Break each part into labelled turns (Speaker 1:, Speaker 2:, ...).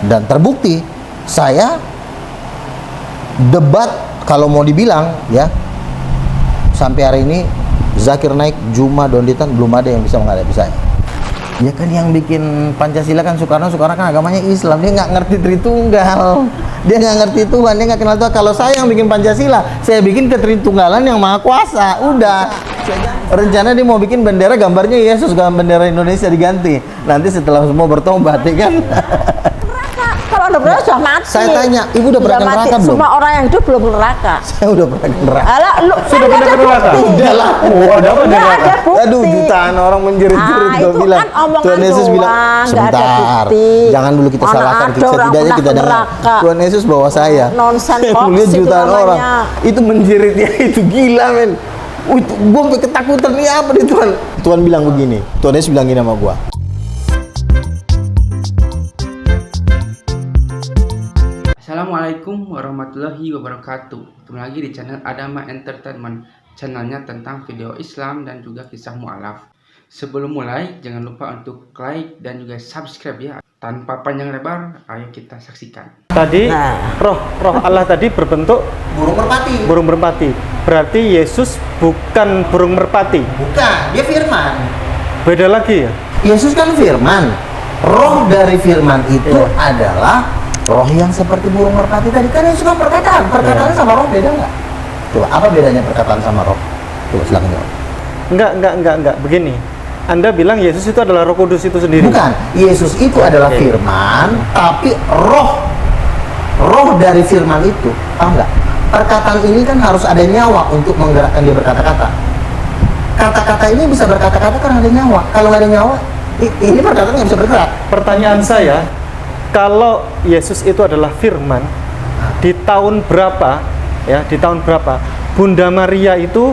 Speaker 1: Dan terbukti saya debat kalau mau dibilang ya, sampai hari ini Zakir Naik, Juma, Donditan belum ada yang bisa menghadapi saya. Ya kan yang bikin Pancasila kan Soekarno kan agamanya Islam, dia nggak ngerti Tritunggal, dia nggak ngerti Tuhan, dia nggak kenal Tuhan. Kalau saya yang bikin Pancasila, saya bikin ketritunggalan yang maha kuasa, udah. Rencana dia mau bikin bendera gambarnya Yesus, bendera Indonesia diganti. Nanti setelah semua bertobat, ya kan?
Speaker 2: Kalau Anda pernah sudah mati.
Speaker 1: Saya tanya, Ibu udah pernah ke neraka belum?
Speaker 2: Semua orang yang hidup belum ke neraka.
Speaker 1: Saya udah pernah ke neraka.
Speaker 2: Alah, lu
Speaker 3: Sudah pernah ke neraka?
Speaker 1: Udah lah.
Speaker 3: Ada apa
Speaker 2: nggak
Speaker 3: neraka?
Speaker 2: ada bukti.
Speaker 1: Aduh, jutaan orang menjerit-jerit
Speaker 2: Ah,
Speaker 1: gua
Speaker 2: itu
Speaker 1: bilang.
Speaker 2: kan omongan
Speaker 1: Tuhan Yesus bilang,
Speaker 2: doang, nggak ada
Speaker 1: sebentar,
Speaker 2: bukti.
Speaker 1: jangan dulu kita
Speaker 2: Mana
Speaker 1: salahkan,
Speaker 2: ada orang
Speaker 1: setidaknya
Speaker 2: pernah
Speaker 1: kita
Speaker 2: ke
Speaker 1: dengar.
Speaker 2: neraka.
Speaker 1: Tuhan Yesus bawa saya.
Speaker 2: Nonsen
Speaker 1: Saya
Speaker 2: hoax
Speaker 1: melihat
Speaker 2: itu
Speaker 1: jutaan
Speaker 2: namanya.
Speaker 1: orang. Itu menjeritnya itu gila, men. Gue sampai ketakutan, nih apa nih Tuhan? Tuhan bilang begini, Tuhan Yesus bilang gini sama gua.
Speaker 4: Assalamualaikum warahmatullahi wabarakatuh. Ketemu lagi di channel Adama Entertainment, channelnya tentang video Islam dan juga kisah mu'alaf. Sebelum mulai, jangan lupa untuk like dan juga subscribe ya. Tanpa panjang lebar, ayo kita saksikan.
Speaker 3: Tadi roh Allah tadi berbentuk
Speaker 1: Burung merpati.
Speaker 3: Berarti Yesus bukan burung merpati.
Speaker 1: Bukan, dia firman.
Speaker 3: Beda lagi ya?
Speaker 1: Yesus kan firman. Roh dari firman itu adalah roh yang seperti burung merpati tadi. Kan Yesus kan perkataan. Perkataannya sama roh beda nggak? Coba, apa bedanya perkataan sama roh? Coba silakan jawab.
Speaker 3: Enggak. Begini. Anda bilang Yesus itu adalah Roh Kudus itu sendiri.
Speaker 1: Bukan, Yesus itu adalah firman, tapi roh dari firman itu, paham nggak? Perkataan ini kan harus ada nyawa untuk menggerakkan dia berkata-kata. Kata-kata ini bisa berkata-kata karena ada nyawa. Kalau nggak ada nyawa, ini perkataan nggak bisa bergerak.
Speaker 3: Pertanyaan saya, kalau Yesus itu adalah firman, di tahun berapa ya, di tahun berapa Bunda Maria itu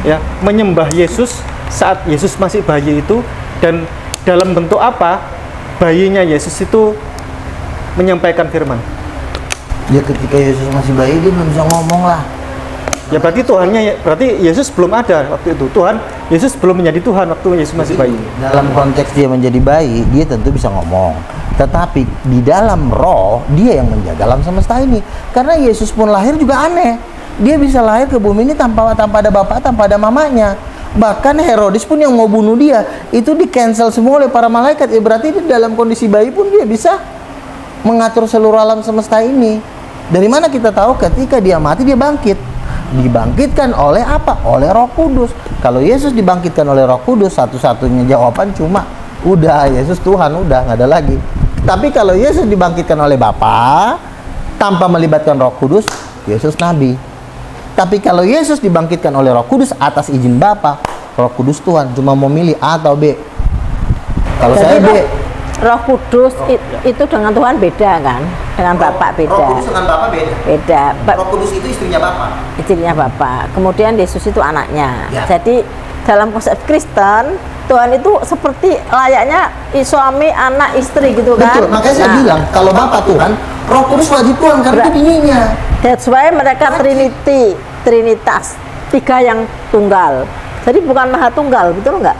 Speaker 3: ya menyembah Yesus saat Yesus masih bayi itu, dan dalam bentuk apa bayinya Yesus itu menyampaikan firman?
Speaker 1: Ya ketika Yesus masih bayi dia belum bisa ngomong lah.
Speaker 3: Ya berarti berarti Yesus belum ada waktu itu. Yesus belum menjadi Tuhan waktu Yesus masih bayi.
Speaker 1: Dalam konteks dia menjadi bayi, dia tentu bisa ngomong. Tetapi di dalam roh, dia yang menjaga alam semesta ini. Karena Yesus pun lahir juga aneh. Dia bisa lahir ke bumi ini tanpa ada bapak, tanpa ada mamanya. Bahkan Herodes pun yang mau bunuh dia, itu di cancel semua oleh para malaikat. Ya berarti dia dalam kondisi bayi pun dia bisa mengatur seluruh alam semesta ini. Dari mana kita tahu ketika dia mati dia bangkit? Dibangkitkan oleh apa? Oleh Roh Kudus. Kalau Yesus dibangkitkan oleh Roh Kudus, satu-satunya jawaban cuma udah Yesus Tuhan, udah nggak ada lagi. Tapi kalau Yesus dibangkitkan oleh Bapa tanpa melibatkan Roh Kudus, Yesus nabi. Tapi kalau Yesus dibangkitkan oleh Roh Kudus atas izin Bapa, Roh Kudus Tuhan, cuma mau milih A atau B. Kalau saya B.
Speaker 2: Roh Kudus itu dengan Tuhan beda kan? Dengan Bapak beda.
Speaker 1: Roh Kudus dengan Bapa beda.
Speaker 2: Beda.
Speaker 1: Roh Kudus itu istrinya Bapa.
Speaker 2: Istrinya Bapak. Kemudian Yesus itu anaknya.
Speaker 1: Ya.
Speaker 2: Jadi dalam konsep Kristen, Tuhan itu seperti layaknya suami, anak, istri gitu kan?
Speaker 1: Betul, makanya saya bilang kalau Bapa Tuhan, Roh Kudus wajib Tuhan karena itu bininya.
Speaker 2: That's why mereka Trinitas, tiga yang tunggal. Jadi bukan maha tunggal, betul nggak?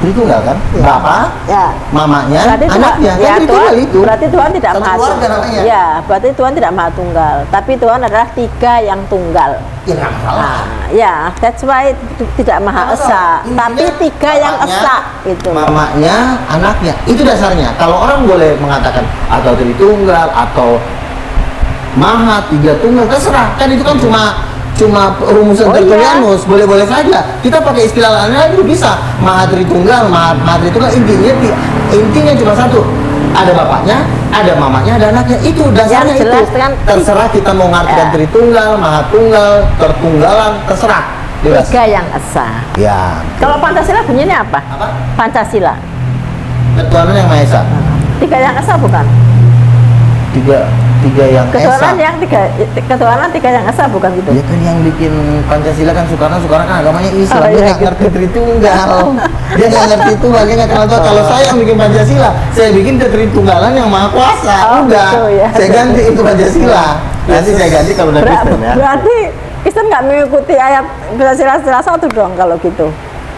Speaker 1: Tritunggal kan? Bapa,
Speaker 2: Ya.
Speaker 1: mamanya,
Speaker 2: Berarti
Speaker 1: anaknya.
Speaker 2: ya,
Speaker 1: Kan Tritunggal itu.
Speaker 2: berarti Tuhan tidak
Speaker 1: Satu
Speaker 2: maha
Speaker 1: keluarga
Speaker 2: tunggal.
Speaker 1: namanya.
Speaker 2: Ya, berarti Tuhan tidak maha tunggal. Tapi Tuhan adalah tiga yang tunggal.
Speaker 1: Ya nggak masalah.
Speaker 2: Nah, ya, that's why tidak maha
Speaker 1: Nggak
Speaker 2: esa,
Speaker 1: masalah.
Speaker 2: tapi
Speaker 1: Intinya
Speaker 2: tiga yang
Speaker 1: bapaknya,
Speaker 2: esa gitu.
Speaker 1: Mamanya, anaknya. Itu dasarnya. Kalau orang boleh mengatakan atau Tritunggal atau Maha, tiga tunggal, terserah. Kan itu kan cuma rumusan Tertullianus, boleh-boleh saja. Kita pakai istilah lain lagi bisa. Maha Tritunggal, Maha Tritunggal, intinya cuma satu. Ada bapaknya, ada mamanya, ada anaknya. Itu dasarnya
Speaker 2: Yang jelas
Speaker 1: itu.
Speaker 2: kan
Speaker 1: Terserah kita mau ngartikan
Speaker 2: Ya.
Speaker 1: Tritunggal, Maha Tunggal, Tertunggalan, terserah. Bebas.
Speaker 2: Tiga yang esa.
Speaker 1: Ya.
Speaker 2: Kalau Pancasila bunyinya apa?
Speaker 1: Apa?
Speaker 2: Pancasila.
Speaker 1: Ketuhanan yang Maha Esa.
Speaker 2: Tiga yang esa bukan?
Speaker 1: Tiga yang
Speaker 2: Ketuhanan
Speaker 1: Esa.
Speaker 2: yang ketuhanan tiga yang esa bukan gitu?
Speaker 1: Ya kan yang bikin Pancasila kan Soekarno kan agamanya Islam.
Speaker 2: Oh,
Speaker 1: Dia
Speaker 2: iya,
Speaker 1: nggak ngerti Tritunggal. Dia nggak ngerti Tuhan, dia nggak kenal Tuhan. Kalau saya yang bikin Pancasila, saya bikin Tritunggalan yang Maha Kuasa.
Speaker 2: Oh,
Speaker 1: Udah,
Speaker 2: gitu, ya.
Speaker 1: saya ganti itu Pancasila. Nanti saya ganti kalau udah Kristen ya.
Speaker 2: Berarti Kristen nggak mengikuti ayat Pancasila satu dong kalau gitu.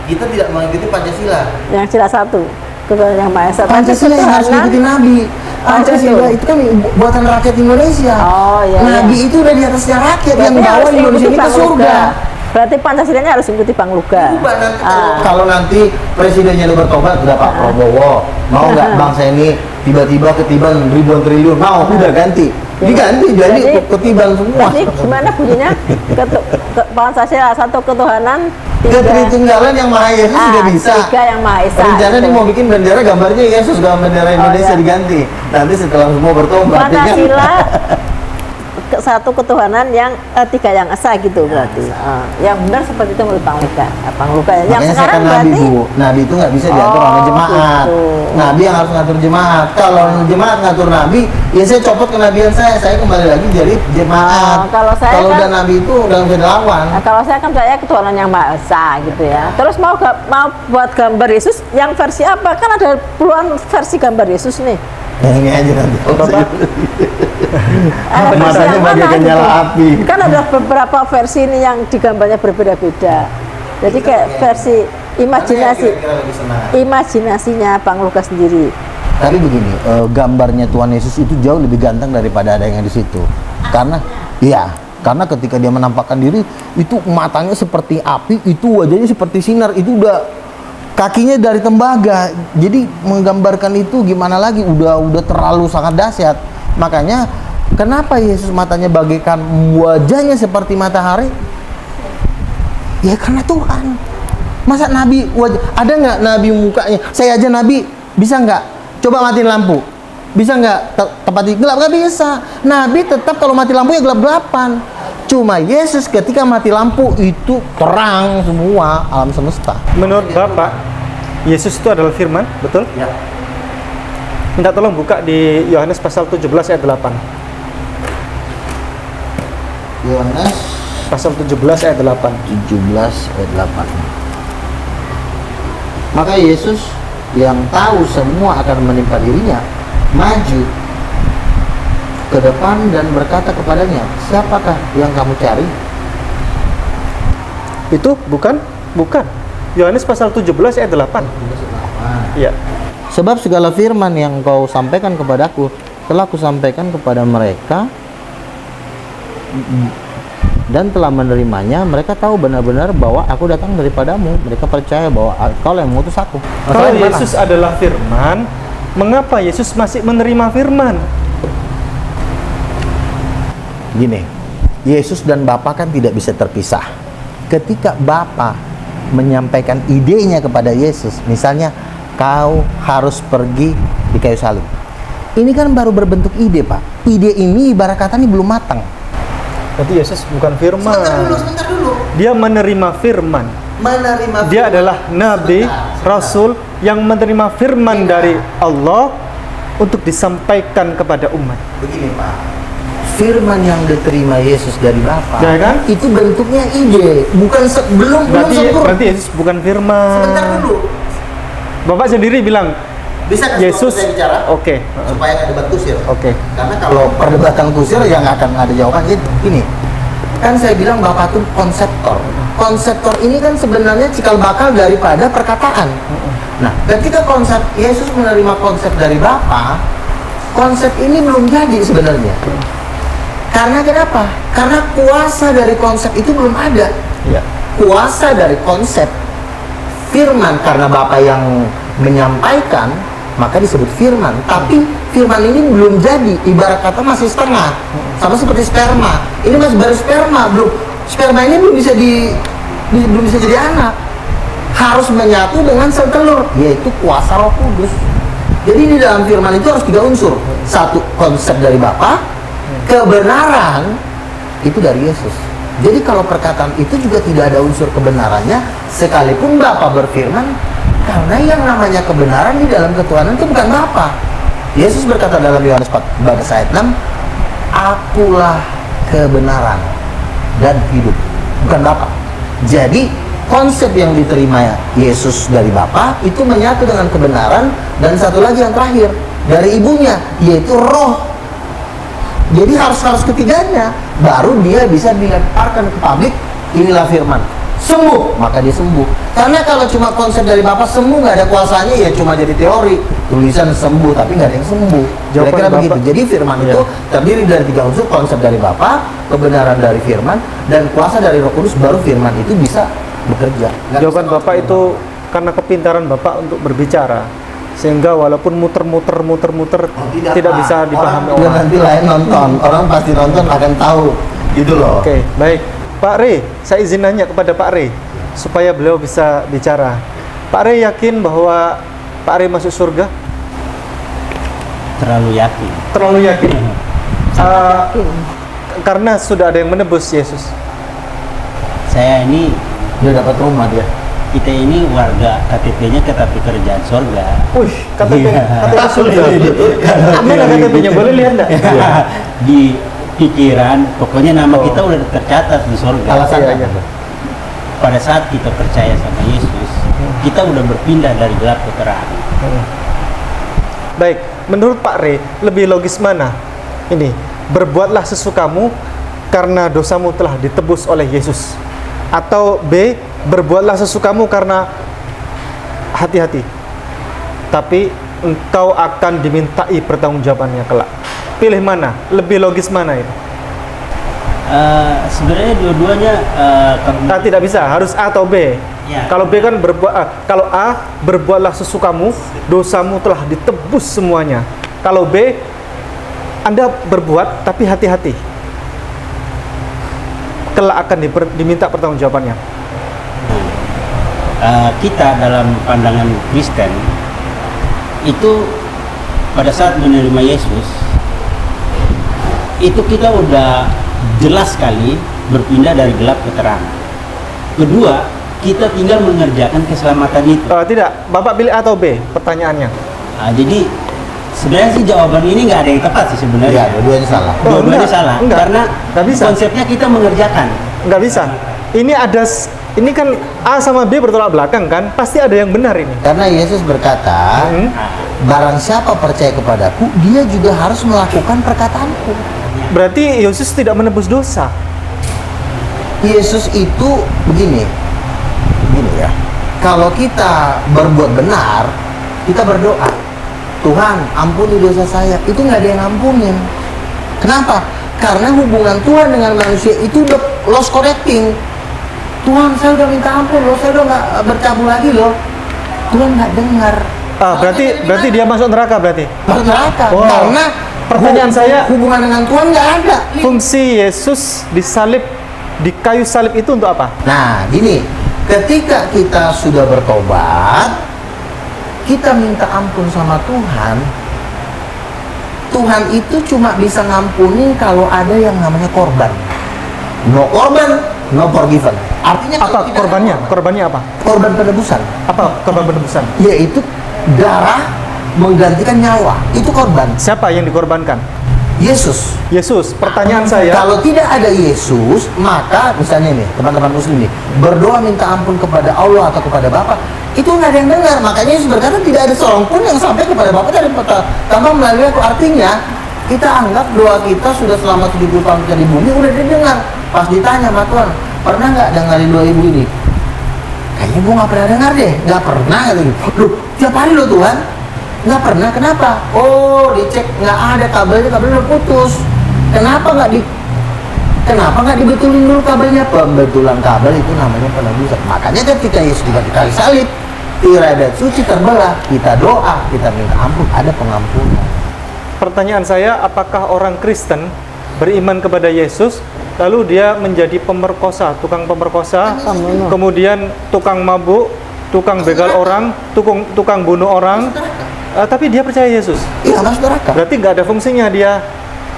Speaker 1: Kita tidak mengikuti Pancasila.
Speaker 2: Yang sila satu, ketuhanan yang maha esa. Tapi
Speaker 1: Pancasila yang harus
Speaker 2: ketuhanan-
Speaker 1: diikuti Nabi. Pancasila itu kan buatan rakyat Indonesia.
Speaker 2: Oh, iya,
Speaker 1: Nabi
Speaker 2: iya.
Speaker 1: itu udah di atasnya rakyat yang
Speaker 2: Berarti
Speaker 1: bawa
Speaker 2: harus
Speaker 1: Indonesia ini
Speaker 2: ikuti
Speaker 1: ke
Speaker 2: Bang
Speaker 1: surga.
Speaker 2: Luga. Berarti Pancasilanya harus ikuti Bang Luga.
Speaker 1: Ubah nanti
Speaker 2: Ah.
Speaker 1: kalau nanti presidennya lu bertobat udah Pak Prabowo, mau nggak bangsa ini tiba-tiba ketiban ribuan triliun, mau udah ganti, diganti jadi ketiban semua.
Speaker 2: Jadi gimana bunyinya? Pancasila satu ketuhanan,
Speaker 1: Ketritunggalan yang Maha Yesus sudah bisa.
Speaker 2: Tiga yang Maha Esa.
Speaker 1: Rencana
Speaker 2: gitu.
Speaker 1: nih mau bikin bendera gambarnya Yesus, gambar bendera Indonesia
Speaker 2: iya.
Speaker 1: diganti. Nanti setelah semua bertobat, ya kan?
Speaker 2: Pancasila satu ketuhanan yang tiga yang esa gitu berarti. Yang benar seperti itu menurut Bang Luga. Bang Luga yang
Speaker 1: Makanya saya
Speaker 2: sekarang
Speaker 1: kan Nabi,
Speaker 2: berarti
Speaker 1: Bu. Nabi itu nggak bisa diatur oleh jemaat.
Speaker 2: gitu.
Speaker 1: Nabi yang harus ngatur jemaat. Kalau jemaat ngatur Nabi, ya saya copot kenabian saya kembali lagi jadi jemaat.
Speaker 2: kalau saya kan-
Speaker 1: udah Nabi itu udah bisa dilawan.
Speaker 2: Nah, kalau saya kan percaya ketuhanan yang Maha Esa gitu ya. Terus mau buat gambar Yesus yang versi apa? Kan ada puluhan versi gambar Yesus nih.
Speaker 1: Yang ini aja nanti.
Speaker 2: Ada versi
Speaker 1: Matanya
Speaker 2: yang mana
Speaker 1: bagaikan
Speaker 2: gitu.
Speaker 1: nyala api.
Speaker 2: Kan ada beberapa versi ini yang digambarnya berbeda-beda. Jadi kayak versi imajinasinya Bang Luka sendiri.
Speaker 1: Tapi begini, gambarnya Tuhan Yesus itu jauh lebih ganteng daripada ada yang di situ. Karena karena ketika dia menampakkan diri itu matanya seperti api, itu wajahnya seperti sinar, itu udah kakinya dari tembaga. Jadi menggambarkan itu gimana lagi, udah terlalu sangat dahsyat. Makanya kenapa Yesus matanya bagaikan, wajahnya seperti matahari? Ya karena Tuhan. Masa Nabi ada nggak Nabi mukanya? Saya aja Nabi bisa nggak? Coba matiin lampu. Bisa nggak tepat di gelap? Nggak bisa. Nabi tetap kalau mati lampu ya gelap-gelapan. Cuma Yesus ketika mati lampu itu terang semua alam semesta.
Speaker 3: Menurut Bapak, Yesus itu adalah firman, betul?
Speaker 1: Ya.
Speaker 3: Minta tolong buka di Yohanes pasal 17 ayat 8.
Speaker 1: Yohanes
Speaker 3: Pasal 17 ayat 8.
Speaker 1: 17 ayat 8. Maka Yesus yang tahu semua akan menimpa dirinya maju ke depan dan berkata kepadanya, siapakah yang kamu cari?
Speaker 3: Itu bukan? Yohanes pasal 17 ayat 8. Iya.
Speaker 1: Sebab segala firman yang kau sampaikan kepadaku telah kusampaikan kepada mereka dan telah menerimanya. Mereka tahu benar-benar bahwa aku datang daripadamu. Mereka percaya bahwa kau yang mengutus aku.
Speaker 3: Kalau Yesus adalah firman, mengapa Yesus masih menerima firman?
Speaker 1: Gini, Yesus dan Bapa kan tidak bisa terpisah. Ketika Bapa menyampaikan idenya kepada Yesus, misalnya kau harus pergi di kayu salib. Ini kan baru berbentuk ide, Pak. Ide ini ibarat kata ini belum matang.
Speaker 3: Berarti Yesus bukan firman.
Speaker 1: Sebentar dulu.
Speaker 3: Dia menerima firman.
Speaker 1: Menerima
Speaker 3: Dia adalah nabi, rasul yang menerima firman dari Allah untuk disampaikan kepada umat.
Speaker 1: Begini, Pak. Firman yang diterima Yesus dari Bapa,
Speaker 3: Ya kan?
Speaker 1: itu bentuknya ide, bukan belum sempurna.
Speaker 3: Berarti Yesus bukan firman.
Speaker 1: Sebentar dulu.
Speaker 3: Bapak sendiri bilang
Speaker 1: Bisa
Speaker 3: Yesus.
Speaker 1: saya bicara?
Speaker 3: Oke.
Speaker 1: Supaya nggak debat kusir.
Speaker 3: Oke.
Speaker 1: Karena kalau perdebatan kusir ya nggak akan ada jawaban. Jadi ini kan saya bilang Bapak itu konseptor. Konseptor ini kan sebenarnya cikal bakal daripada perkataan. Nah, ketika konsep Yesus menerima konsep dari Bapa, konsep ini belum jadi sebenarnya. Karena kenapa? Karena kuasa dari konsep itu belum ada.
Speaker 3: Ya.
Speaker 1: Kuasa dari konsep firman, karena Bapa yang menyampaikan, maka disebut firman. Tapi firman ini belum jadi, ibarat kata masih setengah, sama seperti sperma. Ini masih baru sperma, belum. Sperma ini belum bisa jadi anak. Harus menyatu dengan sel telur, yaitu kuasa Roh Kudus. Jadi di dalam firman itu harus 3 unsur. Satu, konsep dari Bapa, kebenaran itu dari Yesus. Jadi kalau perkataan itu juga tidak ada unsur kebenarannya, sekalipun Bapa berfirman, karena yang namanya kebenaran di dalam ketuhanan itu bukan Bapa. Yesus berkata dalam Yohanes 14 ayat 6, akulah kebenaran dan hidup, bukan Bapa. Jadi konsep yang diterima Yesus dari Bapa itu menyatu dengan kebenaran, dan satu lagi yang terakhir dari ibunya, yaitu roh. Jadi harus ketiganya, baru dia bisa dilemparkan ke publik. Inilah firman, sembuh, maka dia sembuh. Karena kalau cuma konsep dari Bapak sembuh nggak ada kuasanya, ya cuma jadi teori, tulisan sembuh tapi nggak ada yang sembuh.
Speaker 3: Jawaban
Speaker 1: Kira-kira
Speaker 3: Bapak-
Speaker 1: begitu. Jadi firman
Speaker 3: Iya.
Speaker 1: itu terdiri dari 3 unsur: konsep dari Bapak, kebenaran dari firman, dan kuasa dari Roh Kudus, baru firman itu bisa bekerja. Nggak
Speaker 3: Jawaban
Speaker 1: bisa
Speaker 3: Bapak itu karena kepintaran Bapak untuk berbicara, sehingga walaupun muter-muter tidak
Speaker 1: Pak.
Speaker 3: bisa dipahami
Speaker 1: Orang juga
Speaker 3: orang.
Speaker 1: nanti lain nonton, orang pasti nonton akan tahu gitu loh.
Speaker 3: Oke, baik. Pak Rey, saya izin nanya kepada Pak Rey supaya beliau bisa bicara. Pak Rey yakin bahwa Pak Rey masuk surga?
Speaker 5: Terlalu yakin.
Speaker 3: Terlalu yakin. Karena sudah ada yang menebus Yesus.
Speaker 5: Saya ini,
Speaker 1: Dia dapat rumah dia.
Speaker 5: kita ini warga KTP-nya tetapi kerjaan surga.
Speaker 3: Wih, KTP
Speaker 5: Iya.
Speaker 3: surga. Mana KTP-nya? Boleh lihat enggak?
Speaker 5: Di pikiran, pokoknya nama kita udah tercatat di surga.
Speaker 1: Alasannya
Speaker 3: Iya, iya.
Speaker 5: Pada saat kita percaya sama Yesus, kita udah berpindah dari gelap ke terang.
Speaker 3: Baik, menurut Pak Rey, lebih logis mana? Ini, berbuatlah sesukamu karena dosamu telah ditebus oleh Yesus. Atau B, berbuatlah sesukamu karena hati-hati. Tapi engkau akan dimintai pertanggungjawabannya kelak. Pilih mana? Lebih logis mana itu?
Speaker 5: Sebenarnya dua-duanya
Speaker 3: Tidak bisa, harus A atau B.
Speaker 5: Ya.
Speaker 3: Kalau B kan kalau A, berbuatlah sesukamu, dosamu telah ditebus semuanya. Kalau B, Anda berbuat tapi hati-hati, kelak akan diminta pertanggungjawabannya.
Speaker 5: kita dalam pandangan Kristen itu pada saat menerima Yesus itu kita udah jelas sekali berpindah dari gelap ke terang. Kedua, kita tinggal mengerjakan keselamatan itu.
Speaker 3: Tidak, Bapak pilih A atau B pertanyaannya.
Speaker 5: Jadi sebenarnya sih jawaban ini nggak ada yang tepat sih
Speaker 1: Iya,
Speaker 5: sebenarnya.
Speaker 1: dua-duanya salah.
Speaker 5: Dua-duanya
Speaker 3: enggak,
Speaker 5: salah.
Speaker 3: enggak.
Speaker 5: Karena
Speaker 3: Nggak bisa.
Speaker 5: konsepnya kita mengerjakan.
Speaker 3: Nggak bisa. Ini kan A sama B bertolak belakang kan? Pasti ada yang benar ini.
Speaker 1: Karena Yesus berkata,
Speaker 3: Hmm?
Speaker 1: barang siapa percaya kepadaku, dia juga harus melakukan perkataanku.
Speaker 3: Berarti Yesus tidak menebus dosa.
Speaker 1: Yesus itu begini ya. Kalau kita berbuat benar, kita berdoa, Tuhan ampuni dosa saya. Itu nggak ada yang ampunin. Kenapa? Karena hubungan Tuhan dengan manusia itu udah lost connecting. Tuhan, saya udah minta ampun loh, saya udah nggak bercabul lagi loh. Tuhan nggak dengar.
Speaker 3: Berarti dia masuk neraka berarti.
Speaker 1: Masuk neraka.
Speaker 3: Wow.
Speaker 1: Karena
Speaker 3: Pertanyaan saya,
Speaker 1: hubungan dengan Tuhan nggak ada.
Speaker 3: fungsi Yesus disalib di kayu salib itu untuk apa?
Speaker 1: Nah, gini, ketika kita sudah bertobat, kita minta ampun sama Tuhan. Tuhan itu cuma bisa ngampuni kalau ada yang namanya korban. No korban, no forgiven. Artinya kalau
Speaker 3: Apa
Speaker 1: tidak ada
Speaker 3: korbannya? Korbannya apa?
Speaker 1: Korban penebusan,
Speaker 3: Apa korban penebusan?
Speaker 1: yaitu darah menggantikan nyawa. Itu korban.
Speaker 3: Siapa yang dikorbankan?
Speaker 1: Yesus.
Speaker 3: Yesus. Pertanyaan saya,
Speaker 1: Kalau tidak ada Yesus, maka misalnya nih teman-teman muslim nih berdoa minta ampun kepada Allah atau kepada Bapa, itu nggak ada yang dengar. Makanya Yesus berkata tidak ada seorang pun yang sampai kepada Bapa dari tanpa melalui aku. Artinya kita anggap doa kita sudah selama 70 tahun kita di bumi udah didengar. Pas ditanya sama Tuhan, pernah nggak dengerin doa ibu ini? Kayaknya gue nggak pernah dengar deh, nggak pernah gitu. Loh, tiap hari loh Tuhan. Nggak pernah, kenapa? Oh, dicek nggak ada kabelnya udah putus. Kenapa nggak dibetulin dulu kabelnya? Pembetulan kabel itu namanya penebusan. Makanya ketika Yesus dikali salib, tirai dan suci terbelah, kita doa, kita minta ampun, ada pengampunan.
Speaker 3: pertanyaan saya, apakah orang Kristen beriman kepada Yesus, lalu dia menjadi pemerkosa, tukang pemerkosa, kemudian tukang mabuk, tukang begal orang, tukang bunuh orang, tapi dia percaya Yesus?
Speaker 1: Iya, masuk neraka.
Speaker 3: Berarti nggak ada fungsinya dia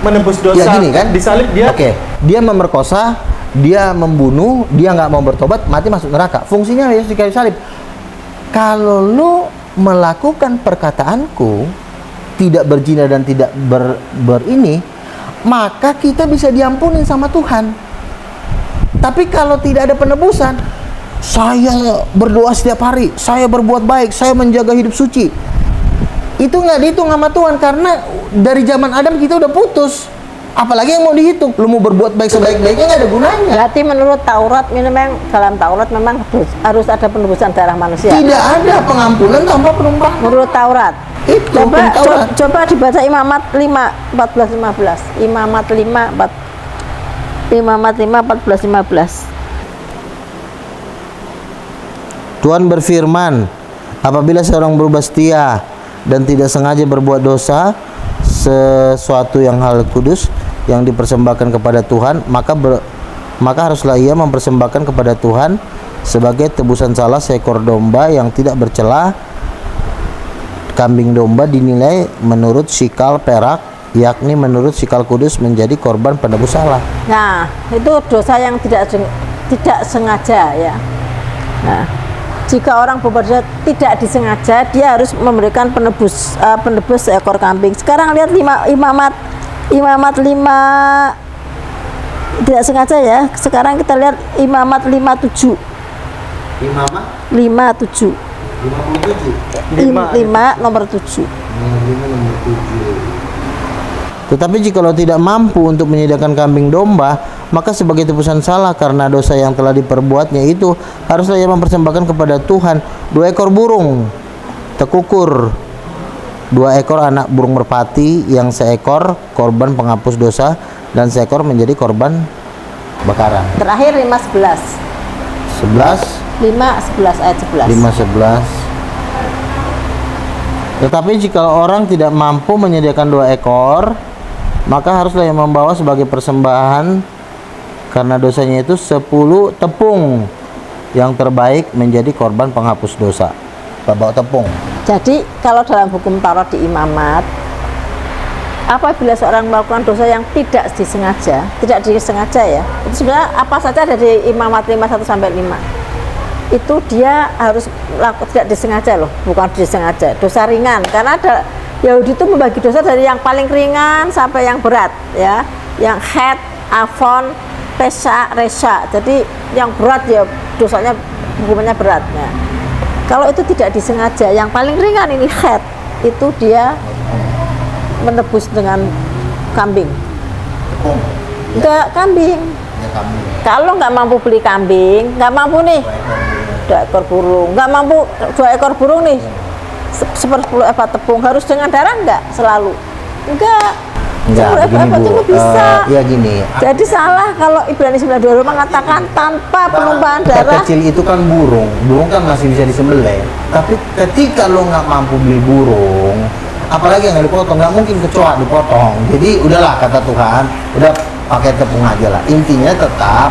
Speaker 3: menebus dosa.
Speaker 1: Ya gini kan,
Speaker 3: disalib dia.
Speaker 1: Oke, dia memerkosa, dia membunuh, dia nggak mau bertobat, mati masuk neraka. Fungsinya Yesus di kayu salib. Kalau lu melakukan perkataanku, tidak berzina dan tidak berini, maka kita bisa diampunin sama Tuhan. Tapi kalau tidak ada penebusan, saya berdoa setiap hari, saya berbuat baik, saya menjaga hidup suci, itu nggak dihitung sama Tuhan, karena dari zaman Adam kita udah putus. Apalagi yang mau dihitung. Lu mau berbuat baik sebaik-baiknya nggak ada gunanya.
Speaker 2: Berarti menurut Taurat, memang dalam Taurat memang harus ada penebusan darah manusia.
Speaker 1: Tidak ada pengampunan tanpa penumpahan.
Speaker 2: Menurut Taurat.
Speaker 1: Itu
Speaker 2: Coba,
Speaker 1: hukum Taurat.
Speaker 2: coba dibaca Imamat 5, 14, 15. Imamat 5, 14, 15.
Speaker 1: Tuhan berfirman, apabila seorang berubah setia dan tidak sengaja berbuat dosa, sesuatu yang hal kudus yang dipersembahkan kepada Tuhan, maka haruslah ia mempersembahkan kepada Tuhan sebagai tebusan salah seekor domba yang tidak bercela. Kambing domba dinilai menurut sikal perak, yakni menurut sikal kudus, menjadi korban penebus salah.
Speaker 2: Nah, itu dosa yang tidak sengaja ya. Nah, jika orang berbuat dosa tidak disengaja, dia harus memberikan penebus seekor kambing. Sekarang lihat Imamat 5 tidak sengaja ya. Sekarang kita lihat Imamat 57.
Speaker 1: Imamat
Speaker 2: 57. 5 nomor 7.
Speaker 1: Tetapi jikalau tidak mampu untuk menyediakan kambing domba, maka sebagai tebusan salah karena dosa yang telah diperbuatnya itu, haruslah ia mempersembahkan kepada Tuhan 2 ekor burung tekukur, 2 ekor anak burung merpati, yang seekor korban penghapus dosa dan seekor menjadi korban bakaran.
Speaker 2: Terakhir 5:11. 5:11 ayat 11.
Speaker 1: 5:11. Tetapi jika orang tidak mampu menyediakan 2 ekor, maka haruslah yang membawa sebagai persembahan karena dosanya itu 10 tepung yang terbaik menjadi korban penghapus dosa. Bawa tepung.
Speaker 2: Jadi kalau dalam hukum Taurat di Imamat, apabila seorang melakukan dosa yang tidak disengaja ya, itu sebenarnya apa saja ada di Imamat 51 sampai 5. Itu dia harus tidak disengaja loh, bukan disengaja, dosa ringan. Karena ada Yahudi itu membagi dosa dari yang paling ringan sampai yang berat ya, yang het, afon, pesa, resa. Jadi yang berat ya dosanya hukumannya berat ya. Kalau itu tidak disengaja, yang paling ringan ini het, itu dia menebus dengan kambing. Enggak, kambing. Kalau nggak mampu beli kambing, nggak mampu nih 2 ekor burung, nggak mampu 2 ekor burung nih, 10 eva tepung, harus dengan darah nggak selalu? Enggak,
Speaker 1: begini Bu.
Speaker 2: itu bisa.
Speaker 1: Ya gini.
Speaker 2: Jadi salah kalau Ibrani 9:22 mengatakan tanpa penumpahan darah.
Speaker 1: Kecil itu kan burung kan masih bisa disembelih. Tapi ketika lo nggak mampu beli burung, apalagi yang dipotong, nggak mungkin kecoa dipotong. Jadi udahlah, kata Tuhan, udah pakai tepung aja lah. Intinya tetap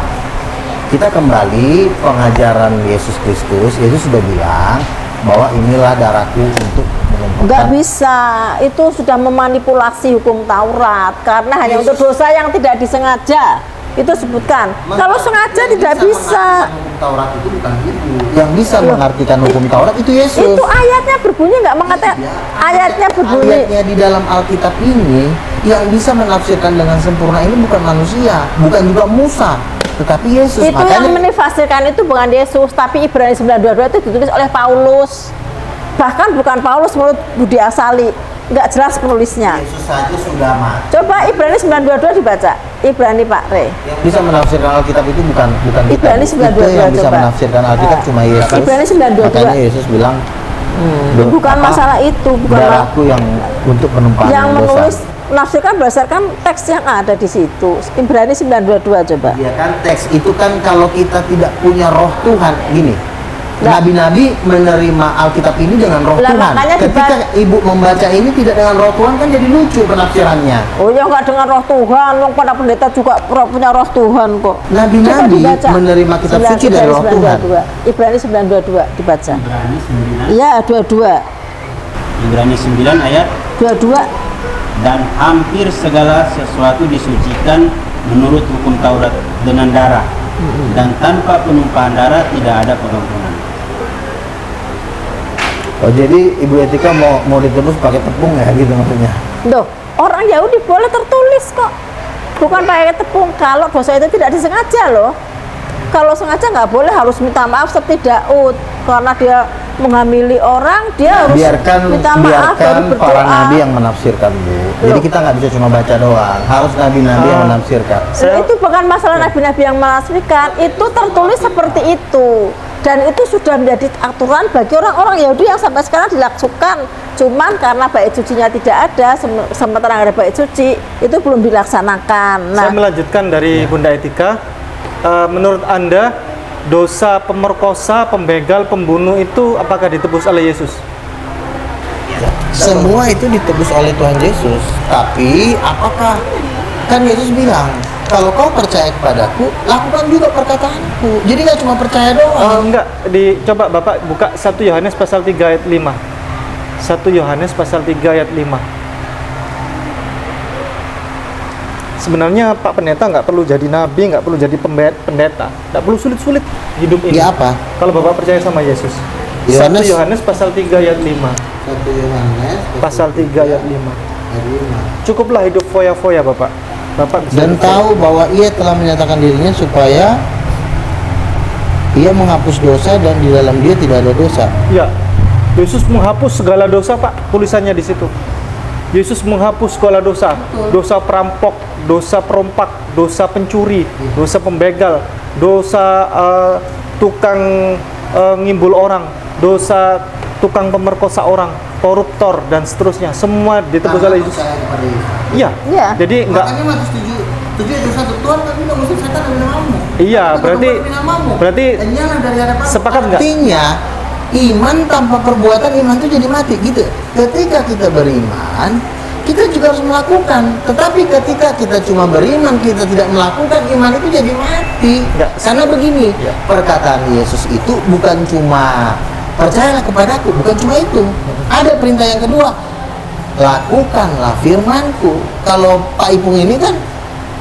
Speaker 1: kita kembali pengajaran Yesus Kristus. Yesus sudah bilang bahwa inilah darahku untuk mengumpulkan.
Speaker 2: Nggak bisa, itu sudah memanipulasi hukum Taurat karena hanya untuk dosa yang tidak disengaja. Itu sebutkan. Kalau sengaja tidak bisa.
Speaker 1: Hukum Taurat itu bukan itu. Yang bisa mengartikan hukum Taurat itu Yesus.
Speaker 2: Itu ayatnya berbunyi nggak mengatakan? Ayatnya berbunyi.
Speaker 1: Ayatnya di dalam Alkitab ini yang bisa menafsirkan dengan sempurna ini bukan manusia, bukan juga Musa, tetapi Yesus.
Speaker 2: Itu yang menafsirkan itu bukan Yesus, tapi Ibrani 9:22 itu ditulis oleh Paulus. Bahkan bukan Paulus, menurut Budi Asali, nggak jelas penulisnya.
Speaker 1: Yesus saja sudah mati.
Speaker 2: Coba Ibrani 9:22 dibaca. Ibrani Pak Re.
Speaker 1: Yang bisa menafsirkan Alkitab itu bukan
Speaker 2: Ibrani
Speaker 1: kita.
Speaker 2: 9:22
Speaker 1: Itu yang bisa
Speaker 2: coba.
Speaker 1: menafsirkan Alkitab cuma Yesus.
Speaker 2: Ibrani 9:22.
Speaker 1: Makanya Yesus bilang
Speaker 2: Bukan masalah itu, bukan
Speaker 1: darahku yang untuk penumpahan
Speaker 2: yang
Speaker 1: dosa.
Speaker 2: menulis menafsirkan berdasarkan teks yang ada di situ. Ibrani 9:22 coba.
Speaker 1: Ya kan, teks itu kan kalau kita tidak punya roh Tuhan, gini.
Speaker 2: Nah.
Speaker 1: Nabi-nabi menerima Alkitab ini dengan roh
Speaker 2: Lah,
Speaker 1: Tuhan.
Speaker 2: makanya
Speaker 1: Ketika ibu membaca ini tidak dengan roh Tuhan kan jadi lucu penafsirannya.
Speaker 2: Oh ya, nggak dengan roh Tuhan, wong pada pendeta juga punya roh Tuhan kok.
Speaker 1: Nabi-nabi
Speaker 2: Coba dibaca.
Speaker 1: menerima kitab suci dari roh Tuhan.
Speaker 2: Ibrani 9:22 dibaca.
Speaker 5: Ibrani 9.
Speaker 2: Iya, 22.
Speaker 5: Ibrani 9 ayat
Speaker 2: 22.
Speaker 5: dan hampir segala sesuatu disucikan menurut hukum Taurat dengan darah, dan tanpa penumpahan darah tidak ada pengampunan.
Speaker 1: Oh, jadi Ibu Etika mau ditebus pakai tepung ya gitu maksudnya.
Speaker 2: Loh, orang Yahudi boleh tertulis kok. Bukan pakai tepung kalau dosa itu tidak disengaja loh. Kalau sengaja nggak boleh, harus minta maaf seperti Daud karena dia menghamili orang, dia harus minta maaf, baru
Speaker 1: para
Speaker 2: berdoa.
Speaker 1: nabi yang menafsirkan, Bu. Jadi kita nggak bisa cuma baca doang, harus nabi-nabi yang menafsirkan.
Speaker 2: Itu bukan masalah nabi-nabi yang menafsirkan, itu tertulis seperti itu. Dan itu sudah menjadi aturan bagi orang-orang Yahudi yang sampai sekarang dilakukan. Cuman karena bait sucinya tidak ada, sementara ada bait suci, itu belum dilaksanakan.
Speaker 3: Saya melanjutkan dari Bunda Etika. Menurut Anda, dosa pemerkosa, pembegal, pembunuh itu apakah ditebus oleh Yesus?
Speaker 1: Semua itu ditebus oleh Tuhan Yesus. Tapi apakah, kan Yesus bilang, kalau kau percaya kepadaku, lakukan juga perkataanku. Jadi nggak cuma percaya doang.
Speaker 3: Enggak, coba Bapak buka 1 Yohanes pasal 3 ayat 5. 1 Yohanes pasal 3 ayat 5. Sebenarnya Pak Pendeta nggak perlu jadi nabi, nggak perlu jadi pendeta, nggak perlu sulit-sulit hidup ini.
Speaker 1: Ya apa?
Speaker 3: Kalau Bapak percaya sama Yesus. 1 Yohanes pasal 3 ayat 5.
Speaker 1: 1 Yohanes
Speaker 3: Pasal 3 ayat 5. Cukuplah hidup foya-foya Bapak. Bapak bisa
Speaker 1: dan tahu bahwa ia telah menyatakan dirinya supaya ia menghapus dosa dan di dalam dia tidak ada dosa.
Speaker 3: Ya, Yesus menghapus segala dosa, Pak. Tulisannya di situ. Yesus menghapus segala dosa. Dosa perampok, dosa perompak, dosa pencuri, dosa pembegal, dosa tukang ngimbul orang, dosa tukang pemerkosa orang, koruptor dan seterusnya. Semua ditebus oleh Yesus. Iya.
Speaker 2: Iya.
Speaker 3: Jadi enggak.
Speaker 1: Makanya mati setuju dosa Tuhan, tapi nggak mesti setan dari namamu.
Speaker 3: Iya, berarti sepakat nggak?
Speaker 1: Artinya iman tanpa perbuatan, iman itu jadi mati gitu. Ketika kita beriman, kita juga harus melakukan. Tetapi ketika kita cuma beriman, kita tidak melakukan, iman itu jadi mati.
Speaker 3: Ya.
Speaker 1: Karena begini, perkataan Yesus itu bukan cuma percayalah kepadaku, bukan cuma itu. Ada perintah yang kedua, lakukanlah firmanku. Kalau Pak Ipung ini kan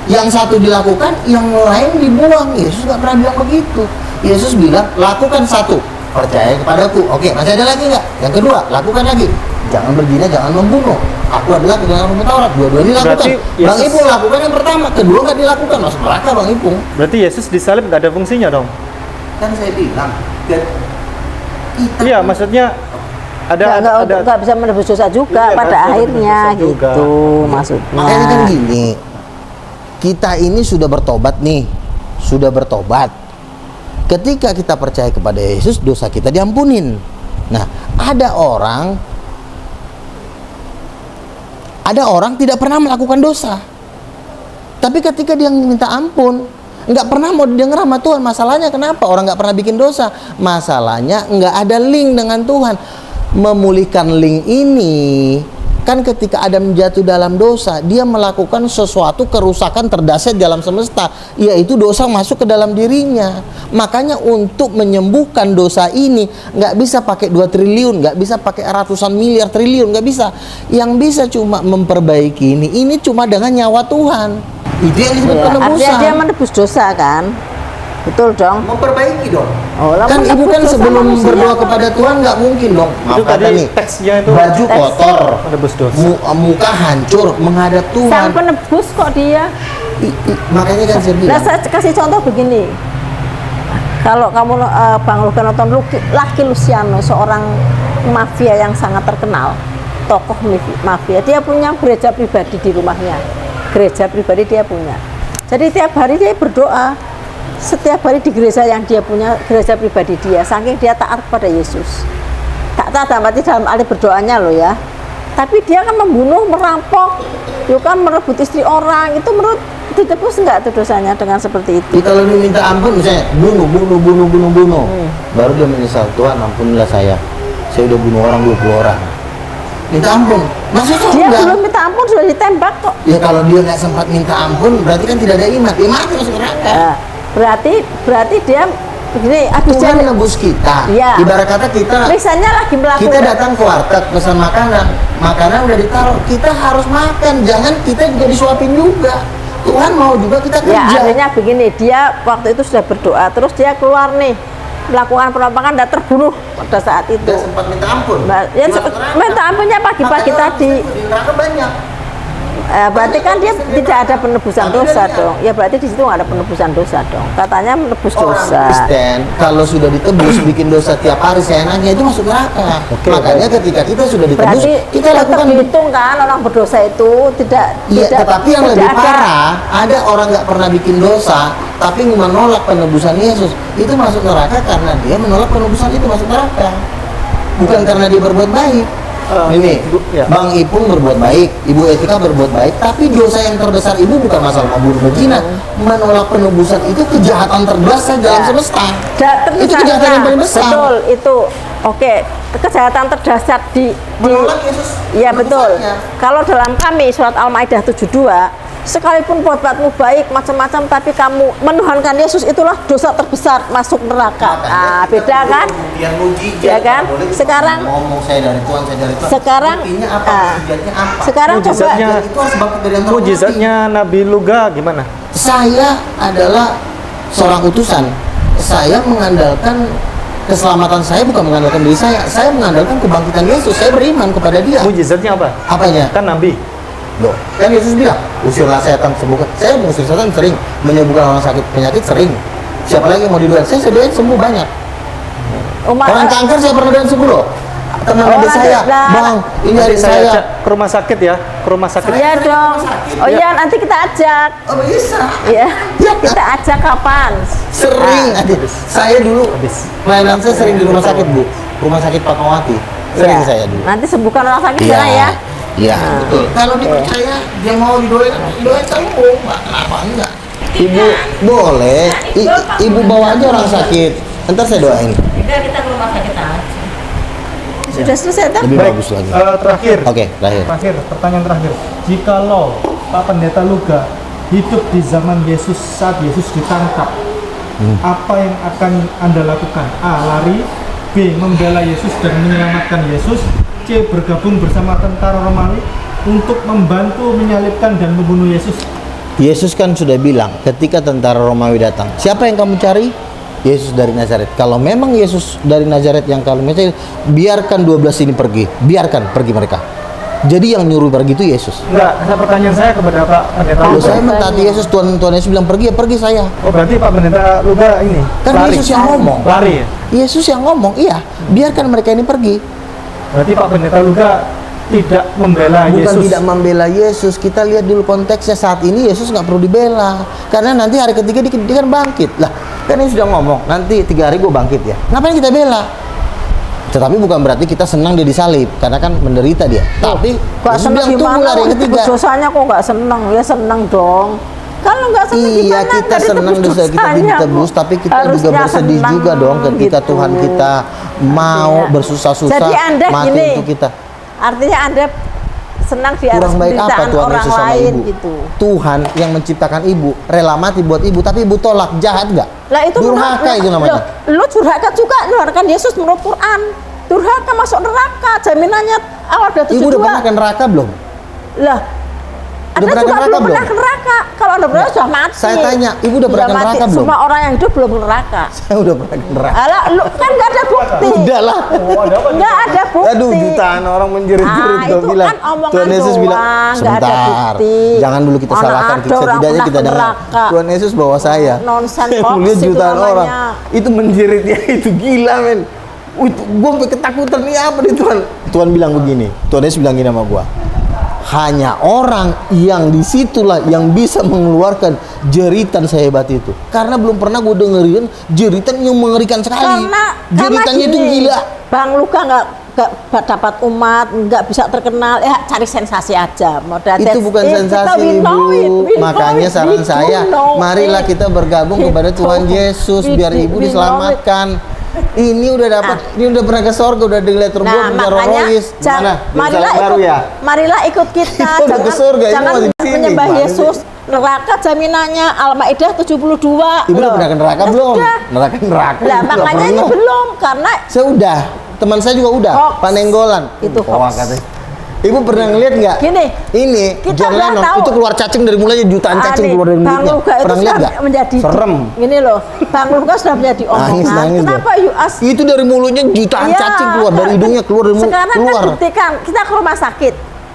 Speaker 1: yang satu dilakukan, yang lain dibuang. Yesus nggak pernah bilang begitu. Yesus bilang lakukan satu, percaya kepadaku. Oke, masih ada lagi nggak? Yang kedua, lakukan lagi. Jangan berzina, jangan membunuh. Aku adalah kebenaran hukum Taurat. Dua-duanya dilakukan. Bang Ipung lakukan yang pertama, kedua nggak dilakukan. Masuk neraka Bang Ipung.
Speaker 3: Berarti Yesus disalib nggak ada fungsinya dong?
Speaker 1: Kan saya bilang,
Speaker 3: Iya, maksudnya
Speaker 2: nggak bisa menebus dosa juga
Speaker 3: Iya,
Speaker 2: pada
Speaker 3: nggak bisa
Speaker 2: akhirnya
Speaker 3: menebus dosa juga.
Speaker 2: gitu maksudnya.
Speaker 1: makanya kan gini, kita ini sudah bertobat nih, sudah bertobat. Ketika kita percaya kepada Yesus, dosa kita diampunin. Nah, ada orang tidak pernah melakukan dosa, tapi ketika dia minta ampun, nggak pernah mau didengar sama Tuhan. Masalahnya kenapa? Orang nggak pernah bikin dosa. Masalahnya nggak ada link dengan Tuhan. Memulihkan link ini kan ketika Adam jatuh dalam dosa, dia melakukan sesuatu kerusakan terdasar di alam semesta, yaitu dosa masuk ke dalam dirinya. Makanya untuk menyembuhkan dosa ini nggak bisa pakai 2 triliun, nggak bisa pakai ratusan miliar triliun, nggak bisa. Yang bisa cuma memperbaiki ini cuma dengan nyawa Tuhan. Itu yang disebut
Speaker 2: Ya, artinya
Speaker 1: penebusan.
Speaker 2: dia menebus dosa kan, betul dong.
Speaker 1: Memperbaiki dong.
Speaker 2: Oh, lah,
Speaker 1: Kan ibu
Speaker 2: menebus
Speaker 1: kan
Speaker 2: dosa
Speaker 1: sebelum
Speaker 2: manusia
Speaker 1: berdoa
Speaker 2: kok.
Speaker 1: kepada Tuhan nggak mungkin dong.
Speaker 3: itu
Speaker 1: Maaf kata
Speaker 3: tadi
Speaker 1: nih,
Speaker 3: teksnya itu
Speaker 1: baju
Speaker 2: Teks.
Speaker 1: kotor,
Speaker 3: menebus dosa.
Speaker 1: muka hancur menghadap Tuhan.
Speaker 2: Sang penebus kok dia.
Speaker 1: Makanya kan saya
Speaker 2: Nah,
Speaker 1: bilang,
Speaker 2: saya kasih contoh begini. Kalau kamu Bang Luka nonton Lucky Luciano, seorang mafia yang sangat terkenal, tokoh mafia, dia punya gereja pribadi di rumahnya. Gereja pribadi dia punya. Jadi tiap hari dia berdoa. Setiap hari di gereja yang dia punya, gereja pribadi dia, saking dia taat kepada Yesus. Tak dalam arti berdoanya loh ya. Tapi dia kan membunuh, merampok, itu kan merebut istri orang. Itu menurut ditebus enggak tuh dosanya dengan seperti itu?
Speaker 1: kalau dia minta ampun, misalnya bunuh, baru dia menyesal, Tuhan ampunilah saya udah bunuh orang 20 orang. Minta ampun, masih
Speaker 2: Dia
Speaker 1: enggak?
Speaker 2: belum minta ampun sudah ditembak kok.
Speaker 1: Ya kalau dia nggak sempat minta ampun, berarti kan tidak ada iman. Dia mati masuk neraka.
Speaker 2: Nah, berarti dia begini, habis
Speaker 1: Tuhan
Speaker 2: dia
Speaker 1: menebus kita.
Speaker 2: Iya.
Speaker 1: Ibarat kata kita
Speaker 2: misalnya lagi melakukan
Speaker 1: kita datang ke warteg pesan makanan udah ditaruh, kita harus makan, jangan kita juga disuapin juga. Tuhan mau juga kita
Speaker 2: ya
Speaker 1: kerja.
Speaker 2: artinya begini, dia waktu itu sudah berdoa, terus dia keluar nih melakukan perampokan dan terbunuh pada saat itu.
Speaker 1: Dan sempat minta ampun.
Speaker 2: Nah, ya,
Speaker 1: Di masuk neraka.
Speaker 2: minta ampunnya pagi-pagi
Speaker 1: Makanya
Speaker 2: tadi.
Speaker 1: orang di neraka banyak.
Speaker 2: Berarti kan dia tidak ada penebusan dosa dong. Ya berarti di situ nggak ada penebusan dosa dong. Katanya menebus dosa.
Speaker 1: Kristen kalau sudah ditebus bikin dosa tiap hari seenaknya itu masuk neraka. Makanya ketika kita sudah ditebus,
Speaker 2: Berarti
Speaker 1: kita
Speaker 2: tetap
Speaker 1: lakukan
Speaker 2: dihitung kan orang berdosa itu tidak.
Speaker 1: Iya,
Speaker 2: tidak
Speaker 1: tetapi yang
Speaker 2: tidak
Speaker 1: lebih
Speaker 2: ada.
Speaker 1: parah, ada orang nggak pernah bikin dosa, tapi menolak penebusan Yesus. Itu masuk neraka karena dia menolak penebusan itu masuk neraka. Bukan karena dia berbuat baik. Ini,
Speaker 3: ya.
Speaker 1: Bang Ipung berbuat baik, Ibu Etika berbuat baik, tapi dosa yang terbesar ibu bukan masalah membunuh berzina. Menolak penebusan itu kejahatan terbesar dalam
Speaker 2: Ya.
Speaker 1: semesta.
Speaker 2: Tentu
Speaker 1: Itu kejahatan
Speaker 2: saja.
Speaker 1: yang paling besar.
Speaker 2: Betul, itu oke. Kejahatan terdasar di
Speaker 1: Menolak Yesus.
Speaker 2: Iya betul.
Speaker 1: penebusannya.
Speaker 2: Kalau dalam kami surat Al-Maidah 72, sekalipun buat-buatmu baik macam-macam tapi kamu menuhankan Yesus, itulah dosa terbesar, masuk neraka. Ah, beda kan?
Speaker 1: Yang mujizat.
Speaker 2: Ya kan?
Speaker 1: Nggak boleh kita
Speaker 2: Sekarang-
Speaker 1: ngomong saya dari Tuhan, saya dari Tuhan.
Speaker 2: Sekarang
Speaker 1: Buktinya apa? Mujizatnya apa?
Speaker 2: sekarang coba
Speaker 3: Mujizatnya
Speaker 1: Itu harus bangkit dari antara mati.
Speaker 3: Mujizatnya Nabi Luga gimana?
Speaker 1: Saya adalah seorang utusan. Saya mengandalkan keselamatan saya, bukan mengandalkan diri saya. Saya mengandalkan kebangkitan Yesus. Saya beriman kepada Dia.
Speaker 3: Mujizatnya apa?
Speaker 1: Apanya?
Speaker 3: Kan Nabi.
Speaker 1: Loh, kan Yesus bilang, usirlah setan, sembuhkan. Saya mengusir setan sering, menyembuhkan orang sakit penyakit sering. Siapa lagi yang mau didoain? Saya doain sembuh banyak.
Speaker 2: umat
Speaker 1: Orang kanker saya pernah doain sembuh loh. Teman adik saya, Bang, ini
Speaker 3: Nanti
Speaker 1: adik
Speaker 3: saya
Speaker 1: saya.
Speaker 3: ajak ke rumah sakit ya, ke rumah sakit.
Speaker 2: Iya dong. Oh iya, nanti kita ajak.
Speaker 1: Oh bisa.
Speaker 2: Iya, kita ajak kapan?
Speaker 1: Sering,
Speaker 2: Ah.
Speaker 1: adik. Saya dulu,
Speaker 3: Habis.
Speaker 1: pelayanan saya sering di rumah sakit, Bu. Rumah sakit Fatmawati. Sering
Speaker 2: Iya.
Speaker 1: saya dulu.
Speaker 2: Nanti sembuhkan orang sakit sana ya.
Speaker 1: Iya, betul. Kalau dia percaya, dia mau didoain sembuh, Mbak. Kenapa enggak? Ibu boleh, ibu bawa aja orang sakit. Ntar saya doain.
Speaker 2: Kita ke rumah sakit aja. Sudah selesai tak?
Speaker 1: Lebih
Speaker 3: Baik,
Speaker 1: bagus lagi.
Speaker 3: terakhir.
Speaker 1: Oke, terakhir.
Speaker 3: Pertanyaan terakhir. Jikalau Pak Pendeta Luga hidup di zaman Yesus saat Yesus ditangkap, apa yang akan Anda lakukan? A. Lari. B. Membela Yesus dan menyelamatkan Yesus. C. Bergabung bersama tentara Romawi untuk membantu menyalibkan dan membunuh Yesus.
Speaker 1: Yesus kan sudah bilang ketika tentara Romawi datang, siapa yang kamu cari? Yesus dari Nazaret. Kalau memang Yesus dari Nazaret yang kamu cari, biarkan 12 ini pergi. Biarkan pergi mereka. Jadi yang nyuruh pergi itu Yesus.
Speaker 3: Enggak, pertanyaan saya kepada Pak Pendeta
Speaker 1: Kalau
Speaker 3: Luga.
Speaker 1: saya mentaati Yesus, Tuhan Yesus bilang pergi, ya pergi saya.
Speaker 3: Oh, berarti Pak Pendeta Luga ini
Speaker 1: Kan
Speaker 3: lari.
Speaker 1: Yesus yang ngomong.
Speaker 3: Lari ya?
Speaker 1: Yesus yang ngomong, iya. Biarkan mereka ini pergi.
Speaker 3: Berarti Pak Pendeta Luga tidak membela
Speaker 1: Bukan
Speaker 3: Yesus.
Speaker 1: tidak membela Yesus. Kita lihat dulu konteksnya saat ini Yesus nggak perlu dibela. Karena nanti hari ketiga dia kan bangkit. Lah, kan Yesus sudah ngomong, nanti 3 hari gue bangkit ya. Ngapain kita bela? Tetapi bukan berarti kita senang dia disalib, karena kan menderita dia. Tapi
Speaker 2: Gak
Speaker 1: Yesus
Speaker 2: seneng
Speaker 1: bilang tunggu
Speaker 2: gimana?
Speaker 1: hari yang ketiga.
Speaker 2: Dosanya kok gak seneng? Ya seneng dong. Kalau nggak seneng
Speaker 1: Iya,
Speaker 2: gimana?
Speaker 1: kita
Speaker 2: Nggak
Speaker 1: senang
Speaker 2: ditebus
Speaker 1: dosa kita
Speaker 2: dosanya,
Speaker 1: ditebus,
Speaker 2: kok.
Speaker 1: tapi kita juga
Speaker 2: Harusnya
Speaker 1: bersedih
Speaker 2: senang
Speaker 1: juga dong ketika
Speaker 2: gitu.
Speaker 1: Tuhan kita mau
Speaker 2: Artinya-
Speaker 1: bersusah-susah
Speaker 2: Jadi Anda
Speaker 1: mati
Speaker 2: gini,
Speaker 1: untuk kita.
Speaker 2: Artinya Anda senang di atas
Speaker 1: Kurang baik apa
Speaker 2: penderitaan
Speaker 1: Tuhan
Speaker 2: orang
Speaker 1: Yesus sama
Speaker 2: lain
Speaker 1: ibu?
Speaker 2: gitu.
Speaker 1: Tuhan yang menciptakan ibu, rela mati buat ibu, tapi ibu tolak, jahat nggak?
Speaker 2: Lah itu
Speaker 1: Durhaka itu namanya.
Speaker 2: Lo durhaka juga, durhaka Yesus menurut Quran. Durhaka masuk neraka, jaminannya awal dari
Speaker 1: Ibu udah
Speaker 2: 72.
Speaker 1: pernah ke neraka belum?
Speaker 2: Lah, Anda
Speaker 1: pernah ke
Speaker 2: juga
Speaker 1: neraka
Speaker 2: belum pernah
Speaker 1: belum?
Speaker 2: ke neraka. Kalau Anda pernah sudah mati.
Speaker 1: Saya tanya, Ibu udah pernah ke
Speaker 2: mati.
Speaker 1: neraka belum?
Speaker 2: Semua orang yang hidup belum ke neraka.
Speaker 1: Saya udah pernah ke neraka.
Speaker 2: Alah, lu kan nggak ada bukti.
Speaker 1: Udah lah.
Speaker 2: Nggak ada bukti.
Speaker 1: Aduh, jutaan orang menjerit-jerit
Speaker 2: Ah,
Speaker 1: tuh
Speaker 2: itu
Speaker 1: bilang.
Speaker 2: kan omongan
Speaker 1: Tuhan Yesus bilang,
Speaker 2: doang, nggak ada
Speaker 1: sebentar,
Speaker 2: bukti.
Speaker 1: jangan dulu kita
Speaker 2: Mana
Speaker 1: salahkan.
Speaker 2: ada orang
Speaker 1: Setidaknya
Speaker 2: pernah
Speaker 1: kita
Speaker 2: ke
Speaker 1: dengar.
Speaker 2: neraka.
Speaker 1: Tuhan Yesus bawa saya.
Speaker 2: Nonsen
Speaker 1: Saya
Speaker 2: hoax
Speaker 1: melihat
Speaker 2: itu
Speaker 1: jutaan
Speaker 2: namanya.
Speaker 1: orang. Itu menjeritnya itu gila, men. Gue sampai ketakutan nih apa nih Tuhan. Tuhan bilang begini. Tuhan Yesus bilang gini sama gue. Hanya orang yang disitulah yang bisa mengeluarkan jeritan sehebat itu. Karena belum pernah gue dengerin jeritan yang mengerikan sekali. Jeritannya itu
Speaker 2: gini,
Speaker 1: gila.
Speaker 2: Bang Luka nggak dapat umat, nggak bisa terkenal, ya cari sensasi aja.
Speaker 1: Itu bukan sensasi, Ibu. Makanya saran saya, marilah kita bergabung kepada Tuhan Yesus biar Ibu diselamatkan. Ini udah dapat, ini udah pernah ke sorga, udah dilihat
Speaker 2: Nah,
Speaker 1: terbuat punya Roh
Speaker 2: makanya
Speaker 1: Royis. Gimana?
Speaker 2: marilah
Speaker 1: Jalan baru
Speaker 2: ikut,
Speaker 1: ya?
Speaker 2: marilah ikut kita.
Speaker 1: Kita udah ke surga, ini
Speaker 2: jangan
Speaker 1: masih di sini.
Speaker 2: menyembah
Speaker 1: Gimana
Speaker 2: Yesus. Neraka jaminannya Al-Maidah 72.
Speaker 1: Ibu udah
Speaker 2: Loh.
Speaker 1: pernah ke neraka
Speaker 2: Ya
Speaker 1: belum?
Speaker 2: sudah.
Speaker 1: Neraka
Speaker 2: Lah,
Speaker 1: Ibu nggak
Speaker 2: makanya ini
Speaker 1: pernah.
Speaker 2: belum karena
Speaker 1: Saya udah, teman saya juga udah,
Speaker 2: Hoax.
Speaker 1: Panenggolan.
Speaker 2: Itu
Speaker 1: Wah,
Speaker 2: hoax.
Speaker 1: katanya. Ibu pernah ngeliat nggak?
Speaker 2: Gini,
Speaker 1: Ini
Speaker 2: kita
Speaker 1: John
Speaker 2: udah
Speaker 1: Lennon
Speaker 2: tahu.
Speaker 1: itu keluar cacing dari mulanya jutaan cacing
Speaker 2: nih,
Speaker 1: keluar dari
Speaker 2: Bang
Speaker 1: mulutnya.
Speaker 2: Luka itu
Speaker 1: Pernah ngeliat
Speaker 2: sudah
Speaker 1: nggak?
Speaker 2: menjadi
Speaker 1: Serem.
Speaker 2: Gini loh, Bang Luka sudah menjadi omongan.
Speaker 1: Nangis dia.
Speaker 2: Kenapa US
Speaker 1: Itu dari mulutnya jutaan
Speaker 2: Iya,
Speaker 1: cacing keluar dari hidungnya, keluar dari mulut,
Speaker 2: sekarang
Speaker 1: keluar.
Speaker 2: kan buktikan kita ke rumah sakit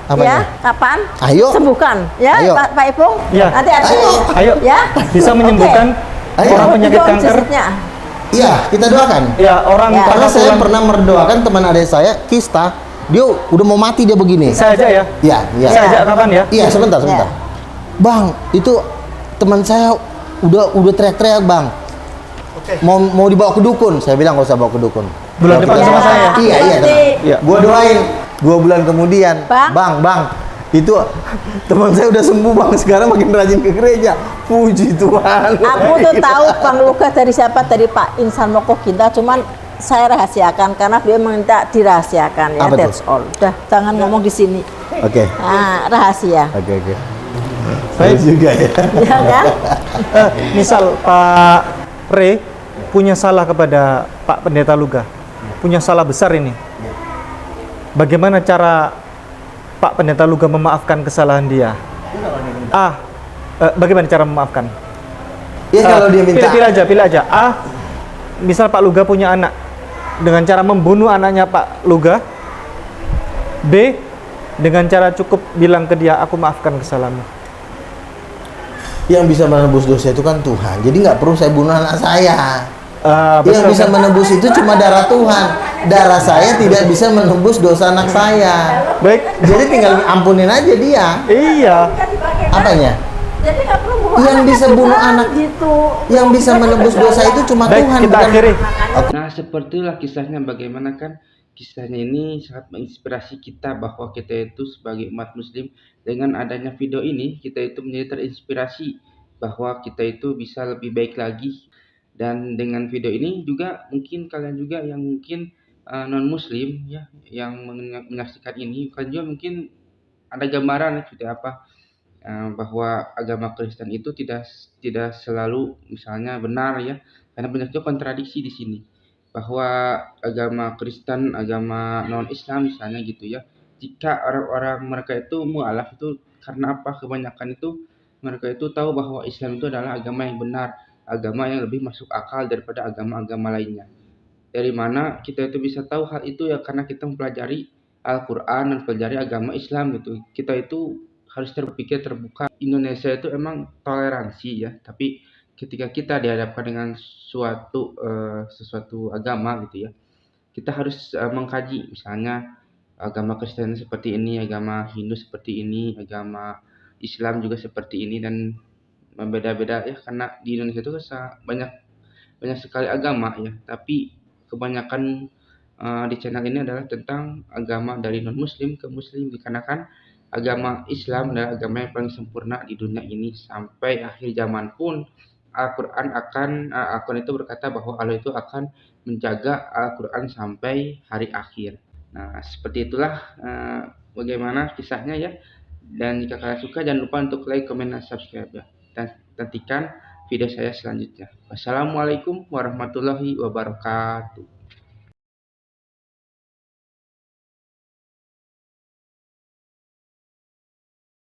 Speaker 1: Apanya?
Speaker 2: Ya, kapan?
Speaker 1: Ayo.
Speaker 2: Sembuhkan. Ya,
Speaker 1: Ayo.
Speaker 2: Pak Ipung.
Speaker 3: Ya.
Speaker 2: Nanti ada.
Speaker 3: Ayo.
Speaker 2: Ya.
Speaker 3: Bisa menyembuhkan
Speaker 1: Ayo.
Speaker 3: orang penyakit
Speaker 2: Itu
Speaker 3: kanker.
Speaker 2: objektifnya.
Speaker 1: Iya, kita doakan.
Speaker 3: Ya, orang
Speaker 2: Ya.
Speaker 1: Karena
Speaker 3: patah
Speaker 1: saya
Speaker 3: tulang.
Speaker 1: pernah mendoakan teman adik saya, kista, dia udah mau mati dia begini.
Speaker 3: Saya aja ya.
Speaker 1: Iya, iya.
Speaker 3: Saya aja kapan ya?
Speaker 1: Iya, sebentar.
Speaker 2: Ya.
Speaker 1: Bang, itu teman saya udah teriak-teriak, Bang. Mau dibawa ke dukun. Saya bilang nggak usah bawa ke dukun.
Speaker 3: Bulan
Speaker 1: Kalau
Speaker 3: depan
Speaker 1: kita-
Speaker 3: sama saya.
Speaker 1: Iya, iya.
Speaker 2: Nanti.
Speaker 3: Iya.
Speaker 1: Gua doain 2 bulan kemudian,
Speaker 2: Bang.
Speaker 1: bang, itu teman saya udah sembuh, Bang. Sekarang makin rajin ke gereja. Puji Tuhan.
Speaker 2: Aku tuh tahu Bang Luka dari siapa, dari Pak Insan Moko Ginta, cuman saya rahasiakan karena beliau meminta dirahasiakan ya.
Speaker 1: Apa tuh?
Speaker 2: That's all. Udah, jangan ngomong di sini.
Speaker 1: Oke.
Speaker 2: Nah, rahasia.
Speaker 1: Oke.
Speaker 3: Baik.
Speaker 1: juga ya.
Speaker 2: Ya kan?
Speaker 3: Misal Pak Re punya salah kepada Pak Pendeta Luga, punya salah besar ini. Bagaimana cara Pak Pendeta Luga memaafkan kesalahan dia? Bagaimana cara memaafkan?
Speaker 1: Ya kalau dia minta.
Speaker 3: Pilih aja. Misal Pak Luga punya anak, dengan cara membunuh anaknya Pak Luga. B, dengan cara cukup bilang ke dia, aku maafkan kesalahanmu.
Speaker 1: Yang bisa menebus dosa itu kan Tuhan. Jadi nggak perlu saya bunuh anak saya. Yang
Speaker 3: Betul,
Speaker 1: bisa
Speaker 3: kan?
Speaker 1: menebus itu cuma darah Tuhan. Darah saya tidak bisa menebus dosa anak saya.
Speaker 3: Baik.
Speaker 1: Jadi tinggal ampunin aja dia.
Speaker 3: Iya.
Speaker 1: Apanya?
Speaker 2: Jadi nggak perlu bunuh
Speaker 1: Yang
Speaker 2: anak
Speaker 1: bisa
Speaker 2: Tuhan,
Speaker 1: bunuh anak,
Speaker 2: gitu.
Speaker 1: yang bisa menebus dosa itu cuma
Speaker 3: Baik,
Speaker 1: Tuhan.
Speaker 3: kita
Speaker 1: bukan-
Speaker 3: akhiri.
Speaker 4: Nah, seperti itulah kisahnya, bagaimana kan kisahnya ini sangat menginspirasi kita bahwa kita itu sebagai umat muslim, dengan adanya video ini kita itu menjadi terinspirasi bahwa kita itu bisa lebih baik lagi. Dan dengan video ini juga mungkin kalian juga yang mungkin non muslim ya, yang menyaksikan ini, kalian juga mungkin ada gambaran seperti apa bahwa agama Kristen itu tidak selalu misalnya benar ya, karena banyak juga kontradiksi di sini bahwa agama Kristen, agama non Islam misalnya gitu ya, jika orang-orang mereka itu mualaf itu karena apa, kebanyakan itu mereka itu tahu bahwa Islam itu adalah agama yang benar, agama yang lebih masuk akal daripada agama-agama lainnya. Dari mana kita itu bisa tahu hal itu ya, karena kita mempelajari Al-Quran dan mempelajari agama Islam gitu. Kita itu harus berpikir terbuka. Indonesia itu emang toleransi ya, tapi ketika kita dihadapkan dengan sesuatu agama gitu ya, kita harus mengkaji, misalnya agama Kristen seperti ini, agama Hindu seperti ini, agama Islam juga seperti ini, dan beda-beda ya, karena di Indonesia itu banyak sekali agama ya, tapi kebanyakan di channel ini adalah tentang agama dari non muslim ke muslim, dikarenakan agama Islam adalah agama yang paling sempurna di dunia ini. Sampai akhir zaman pun Al-Quran itu berkata bahwa Allah itu akan menjaga Al-Quran sampai hari akhir. Nah, seperti itulah bagaimana kisahnya ya. Dan jika kalian suka, jangan lupa untuk like, comment, dan subscribe ya. Dan nantikan video saya selanjutnya. Wassalamualaikum warahmatullahi wabarakatuh.